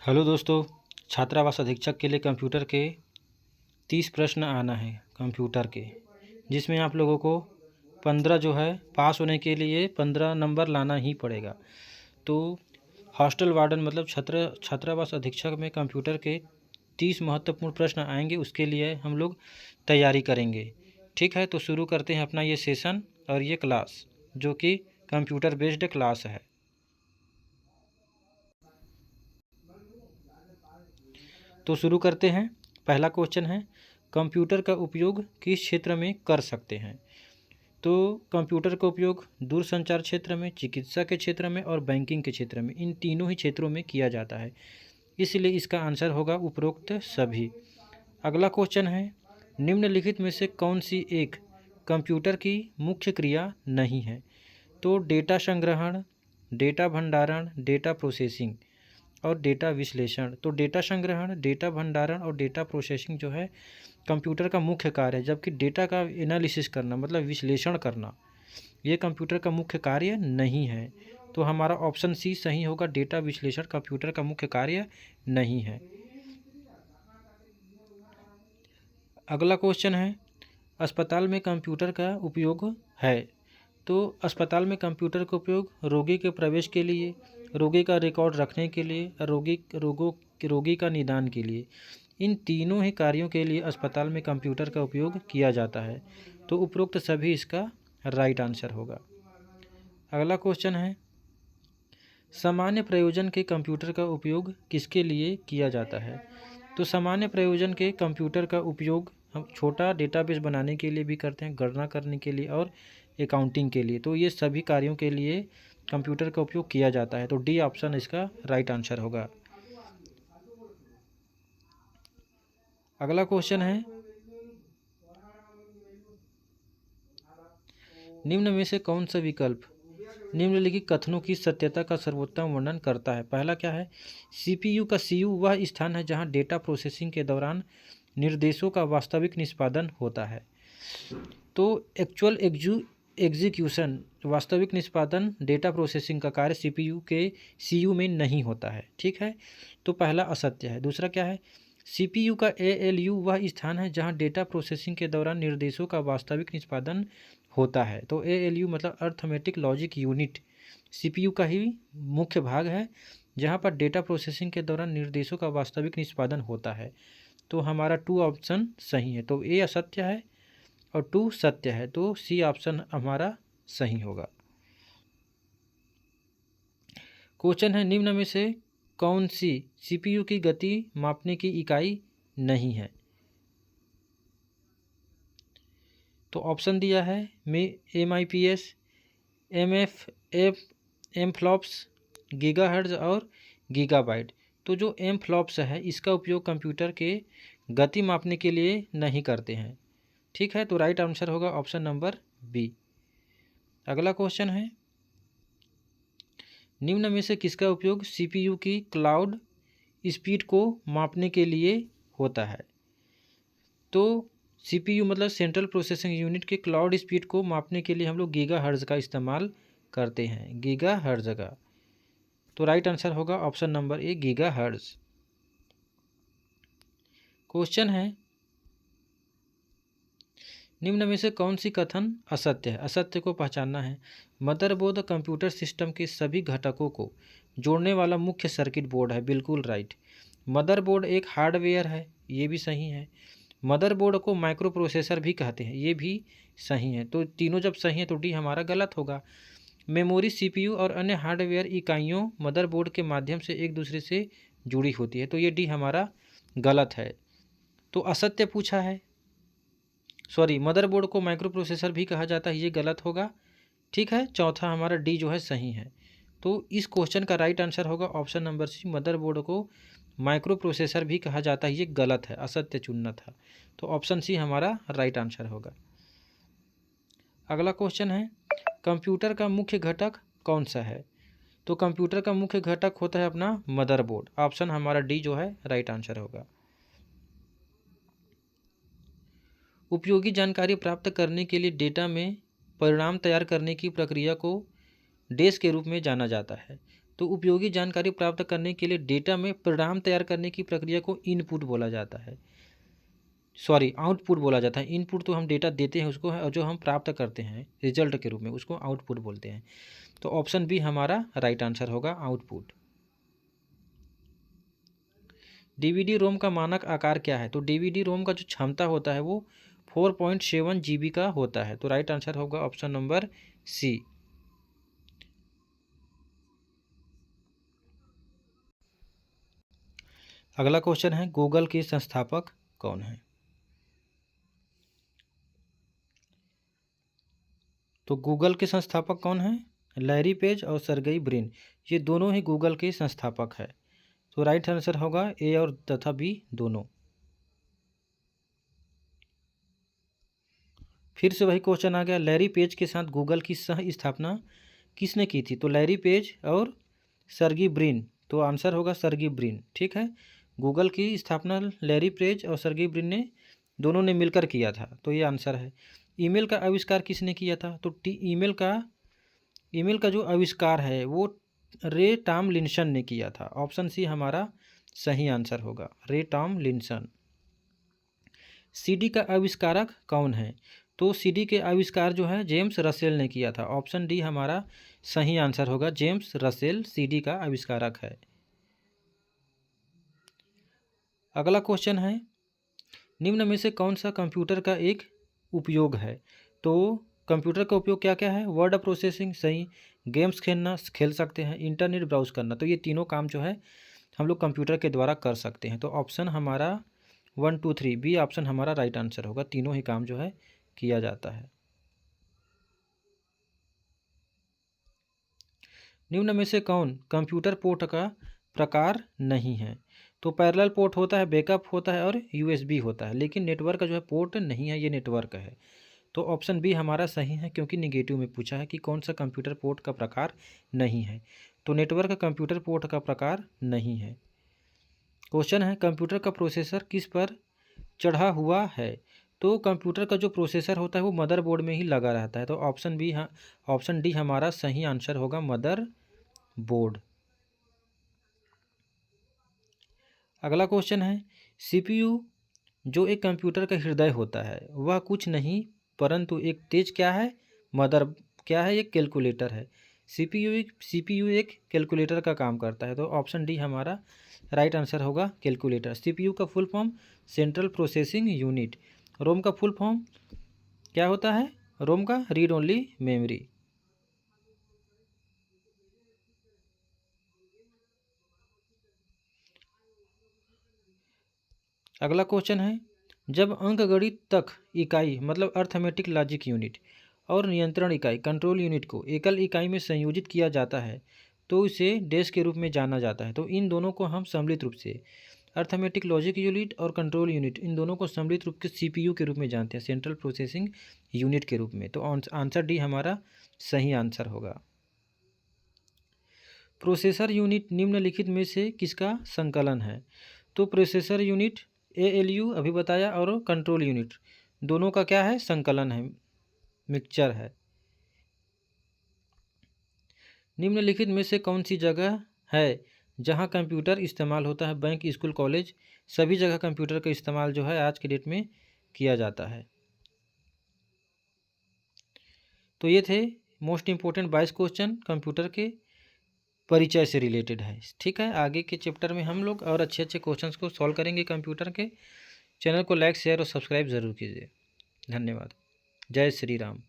Hello दोस्तों, छात्रावास अधीक्षक के लिए कंप्यूटर के 30 प्रश्न आना है कंप्यूटर के, जिसमें आप लोगों को 15 जो है पास होने के लिए 15 नंबर लाना ही पड़ेगा। तो हॉस्टल वार्डन मतलब छात्रावास अधीक्षक में कंप्यूटर के 30 महत्वपूर्ण प्रश्न आएंगे, उसके लिए हम लोग तैयारी करेंगे। ठीक है, तो शुरू करते हैं अपना ये सेशन और ये क्लास, जो कि कंप्यूटर बेस्ड क्लास है। तो शुरू करते हैं। पहला क्वेश्चन है, कंप्यूटर का उपयोग किस क्षेत्र में कर सकते हैं? तो कंप्यूटर का उपयोग दूरसंचार क्षेत्र में, चिकित्सा के क्षेत्र में और बैंकिंग के क्षेत्र में, इन तीनों ही क्षेत्रों में किया जाता है। इसलिए इसका आंसर होगा उपरोक्त सभी। अगला क्वेश्चन है, निम्नलिखित में से कौन सी एक कंप्यूटर की मुख्य क्रिया नहीं है? तो डेटा संग्रहण, डेटा भंडारण, डेटा प्रोसेसिंग और डेटा विश्लेषण। तो डेटा संग्रहण, डेटा भंडारण और डेटा प्रोसेसिंग जो है कंप्यूटर का मुख्य कार्य है, जबकि डेटा का एनालिसिस करना मतलब विश्लेषण करना ये कंप्यूटर का मुख्य कार्य नहीं है। तो हमारा ऑप्शन सी सही होगा, डेटा विश्लेषण कंप्यूटर का मुख्य कार्य नहीं है। अगला क्वेश्चन है, अस्पताल में कंप्यूटर का उपयोग है? तो अस्पताल में कंप्यूटर का उपयोग रोगी के प्रवेश के लिए, रोगी का रिकॉर्ड रखने के लिए, रोगी का निदान के लिए, इन तीनों ही कार्यों के लिए अस्पताल में कंप्यूटर का उपयोग किया जाता है। तो उपरोक्त सभी इसका राइट आंसर होगा। अगला क्वेश्चन है, सामान्य प्रयोजन के कंप्यूटर का उपयोग किसके लिए किया जाता है? तो सामान्य प्रयोजन के कंप्यूटर का उपयोग हम छोटा डेटाबेस बनाने के लिए भी करते हैं, गणना करने के लिए और अकाउंटिंग के लिए। तो ये सभी कार्यों के लिए कंप्यूटर का उपयोग किया जाता है। तो डी ऑप्शन इसका राइट आंसर होगा। अगला क्वेश्चन है, निम्न में से कौन सा विकल्प निम्नलिखित कथनों की सत्यता का सर्वोत्तम वर्णन करता है? पहला क्या है, सीपीयू का सीयू वह स्थान है जहां डेटा प्रोसेसिंग के दौरान निर्देशों का वास्तविक निष्पादन होता है। तो एक्चुअल एग्जीक्यूशन वास्तविक निष्पादन डेटा प्रोसेसिंग का कार्य सीपीयू के सीयू में नहीं होता है। ठीक है, तो पहला असत्य है। दूसरा क्या है, सीपीयू का एएलयू वह स्थान है जहां डेटा प्रोसेसिंग के दौरान निर्देशों का वास्तविक निष्पादन होता है। तो एएलयू मतलब अर्थमेटिक लॉजिक यूनिट सीपीयू का ही मुख्य भाग है जहां पर डेटा प्रोसेसिंग के दौरान निर्देशों का वास्तविक निष्पादन होता है। तो हमारा 2 ऑप्शन सही है। तो ए असत्य है और 2 सत्य है, तो सी ऑप्शन हमारा सही होगा। क्वेश्चन है, निम्न में से कौन सी सीपीयू की गति मापने की इकाई नहीं है? तो ऑप्शन दिया है MIPS, एमफ्लॉप्स, गीगाहर्ट्ज और गीगाबाइट। तो जो एमफ्लॉप्स है इसका उपयोग कंप्यूटर के गति मापने के लिए नहीं करते हैं। ठीक है, तो राइट आंसर होगा ऑप्शन नंबर बी। अगला क्वेश्चन है, निम्न में से किसका उपयोग सीपीयू की क्लाउड स्पीड को मापने के लिए होता है? तो सीपीयू मतलब सेंट्रल प्रोसेसिंग यूनिट के क्लाउड स्पीड को मापने के लिए हम लोग गीगाहर्ट्ज का इस्तेमाल करते हैं, गीगाहर्ट्ज का। तो राइट आंसर होगा option number A, gigahertz. Question है, निम्न में से कौन सी कथन असत्य है? असत्य को पहचानना है। मदरबोर्ड कंप्यूटर सिस्टम के सभी घटकों को जोड़ने वाला मुख्य सर्किट बोर्ड है। बिल्कुल राइट। मदरबोर्ड एक हार्डवेयर है, ये भी सही है। मदरबोर्ड को माइक्रो प्रोसेसर भी कहते हैं, ये भी सही है। तो तीनों जब सही है तो डी हमारा गलत होगा। मेमोरी, सीपीयू और अन्य हार्डवेयर इकाइयों मदरबोर्ड के माध्यम से एक दूसरे से जुड़ी होती है, तो ये डी हमारा गलत है। तो असत्य पूछा है, सॉरी, मदरबोर्ड को माइक्रो प्रोसेसर भी कहा जाता है, ये गलत होगा। ठीक है, चौथा हमारा डी जो है सही है। तो इस क्वेश्चन का राइट आंसर होगा ऑप्शन नंबर सी, मदरबोर्ड को माइक्रो प्रोसेसर भी कहा जाता है, ये गलत है, असत्य चुनना था। तो ऑप्शन सी हमारा राइट आंसर होगा। अगला क्वेश्चन है, कंप्यूटर का मुख्य घटक कौन सा है? तो कंप्यूटर का मुख्य घटक होता है अपना मदरबोर्ड। ऑप्शन हमारा डी जो है राइट आंसर होगा। उपयोगी जानकारी प्राप्त करने के लिए डेटा में परिणाम तैयार करने की प्रक्रिया को डैश के रूप में जाना जाता है। तो उपयोगी जानकारी प्राप्त करने के लिए डेटा में परिणाम तैयार करने की प्रक्रिया को इनपुट बोला जाता है, सॉरी आउटपुट बोला जाता है। इनपुट तो हम डेटा देते हैं उसको, और जो हम प्राप्त करते हैं रिजल्ट के रूप में उसको आउटपुट बोलते हैं। तो ऑप्शन बी हमारा राइट आंसर होगा, आउटपुट। डीवीडी रोम का मानक आकार क्या है? तो डीवीडी रोम का जो क्षमता होता है वो 4.7 GB का होता है। तो राइट आंसर होगा ऑप्शन नंबर सी। अगला क्वेश्चन है, गूगल के संस्थापक कौन है? तो गूगल के संस्थापक कौन है? लैरी पेज और सर्गेई ब्रिन, ये दोनों ही गूगल के संस्थापक है। तो राइट आंसर होगा ए और तथा बी दोनों। फिर से वही क्वेश्चन आ गया, लैरी पेज के साथ गूगल की सह स्थापना किसने की थी? तो लैरी पेज और सर्गी ब्रिन, तो आंसर होगा सर्गी ब्रिन। ठीक है, गूगल की स्थापना लैरी पेज और सर्गी ब्रिन ने दोनों ने मिलकर किया था, तो ये आंसर है। ईमेल का आविष्कार किसने किया था? तो ईमेल का जो आविष्कार है वो रे टॉमलिंसन ने किया था। ऑप्शन सी हमारा सही आंसर होगा, रे टॉमलिंसन। सीडी का आविष्कारक कौन है? तो सीडी के आविष्कार जो है जेम्स रसेल ने किया था। ऑप्शन डी हमारा सही आंसर होगा, जेम्स रसेल सीडी का आविष्कारक है। अगला क्वेश्चन है, निम्न में से कौन सा कंप्यूटर का एक उपयोग है? तो कंप्यूटर का उपयोग क्या क्या है? वर्ड प्रोसेसिंग सही, गेम्स खेल सकते हैं, इंटरनेट ब्राउज करना। तो ये तीनों काम जो है हम लोग कंप्यूटर के द्वारा कर सकते हैं। तो ऑप्शन हमारा 1 2 3 बी ऑप्शन हमारा राइट आंसर होगा, तीनों ही काम जो है किया जाता है। निम्न में से कौन कंप्यूटर पोर्ट का प्रकार नहीं है? तो पैरेलल पोर्ट होता है, बैकअप होता है और यूएसबी होता है, लेकिन नेटवर्क जो है पोर्ट नहीं है, ये नेटवर्क है। तो ऑप्शन बी हमारा सही है, क्योंकि निगेटिव में पूछा है कि कौन सा कंप्यूटर पोर्ट का प्रकार नहीं है। तो नेटवर्क कंप्यूटर पोर्ट का प्रकार नहीं है। क्वेश्चन है, कंप्यूटर का प्रोसेसर किस पर चढ़ा हुआ है? तो कंप्यूटर का जो प्रोसेसर होता है वो मदरबोर्ड में ही लगा रहता है। तो ऑप्शन डी हमारा सही आंसर होगा, मदर बोर्ड। अगला क्वेश्चन है, सीपीयू जो एक कंप्यूटर का हृदय होता है वह कुछ नहीं परंतु एक तेज क्या है? मदर क्या है? एक कैलकुलेटर है। सीपीयू एक कैलकुलेटर का काम करता है। तो ऑप्शन डी हमारा राइट आंसर होगा, कैलकुलेटर। सीपीयू का full form central processing unit. ROM का फुल फॉर्म क्या होता है? रोम का रीड ओनली मेमोरी। अगला क्वेश्चन है, जब अंकगणित तक इकाई मतलब अर्थमेटिक लॉजिक यूनिट और नियंत्रण इकाई कंट्रोल यूनिट को एकल इकाई में संयोजित किया जाता है तो इसे डैश के रूप में जाना जाता है। तो इन दोनों को हम सम्मिलित रूप से अर्थमेटिक लॉजिक यूनिट और कंट्रोल यूनिट, इन दोनों को सम्मिलित रूप के सीपीयू के रूप में जानते हैं, सेंट्रल प्रोसेसिंग यूनिट के रूप में। तो आंसर डी हमारा सही आंसर होगा। प्रोसेसर यूनिट निम्नलिखित में से किसका संकलन है? तो प्रोसेसर यूनिट एएलयू अभी बताया, और कंट्रोल यूनिट दोनों का क्या है? संकलन है, मिक्सचर है। निम्नलिखित में से कौन सी जगह है जहां कंप्यूटर इस्तेमाल होता है? बैंक, स्कूल, कॉलेज, सभी जगह कंप्यूटर का इस्तेमाल जो है आज के डेट में किया जाता है। तो ये थे मोस्ट इम्पोर्टेंट 22 क्वेश्चन कंप्यूटर के परिचय से रिलेटेड है। ठीक है, आगे के चैप्टर में हम लोग और अच्छे अच्छे क्वेश्चंस को सॉल्व करेंगे कंप्यूटर के। चैनल को लाइक, शेयर और सब्सक्राइब ज़रूर कीजिए। धन्यवाद। जय श्री राम।